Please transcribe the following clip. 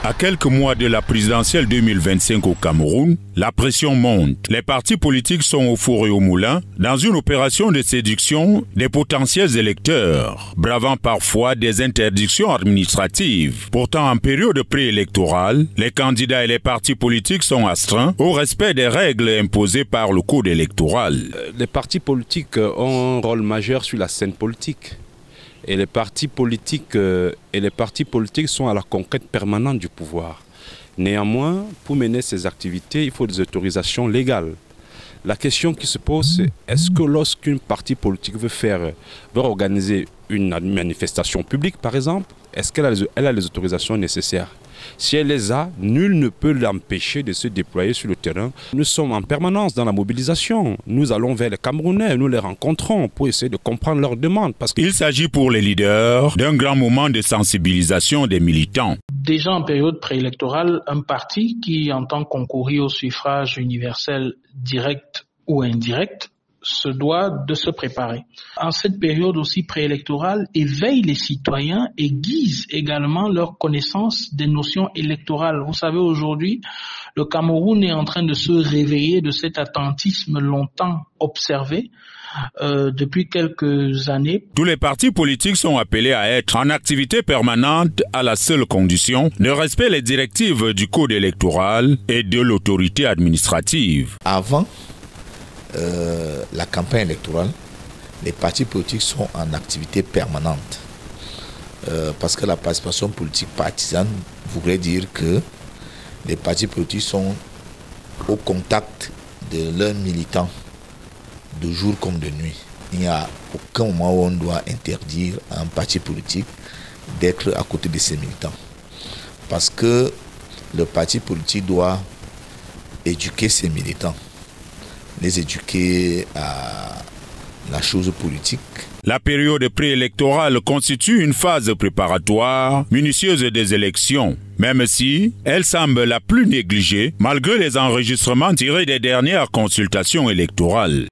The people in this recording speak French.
À quelques mois de la présidentielle 2025 au Cameroun, la pression monte. Les partis politiques sont au four et au moulin dans une opération de séduction des potentiels électeurs, bravant parfois des interdictions administratives. Pourtant, en période préélectorale, les candidats et les partis politiques sont astreints au respect des règles imposées par le code électoral. Les partis politiques ont un rôle majeur sur la scène politique. Et les partis politiques sont à la conquête permanente du pouvoir. Néanmoins, pour mener ces activités, il faut des autorisations légales. La question qui se pose, c'est est-ce que lorsqu'une parti politique veut organiser une manifestation publique, par exemple, est-ce qu'elle a les autorisations nécessaires? Si elle les a, nul ne peut l'empêcher de se déployer sur le terrain. Nous sommes en permanence dans la mobilisation. Nous allons vers les Camerounais, nous les rencontrons pour essayer de comprendre leurs demandes. Il s'agit pour les leaders d'un grand moment de sensibilisation des militants. Déjà en période préélectorale, un parti qui entend concourir au suffrage universel direct ou indirect se doit de se préparer. En cette période aussi préélectorale, éveille les citoyens et aiguise également leur connaissance des notions électorales. Vous savez, aujourd'hui, le Cameroun est en train de se réveiller de cet attentisme longtemps observé depuis quelques années. Tous les partis politiques sont appelés à être en activité permanente à la seule condition de respecter les directives du code électoral et de l'autorité administrative. Avant la campagne électorale, les partis politiques sont en activité permanente. Parce que la participation politique partisane voudrait dire que les partis politiques sont au contact de leurs militants de jour comme de nuit. Il n'y a aucun moment où on doit interdire à un parti politique d'être à côté de ses militants. Parce que le parti politique doit éduquer ses militants, les éduquer à la chose politique. La période préélectorale constitue une phase préparatoire minutieuse des élections, même si elle semble la plus négligée malgré les enregistrements tirés des dernières consultations électorales.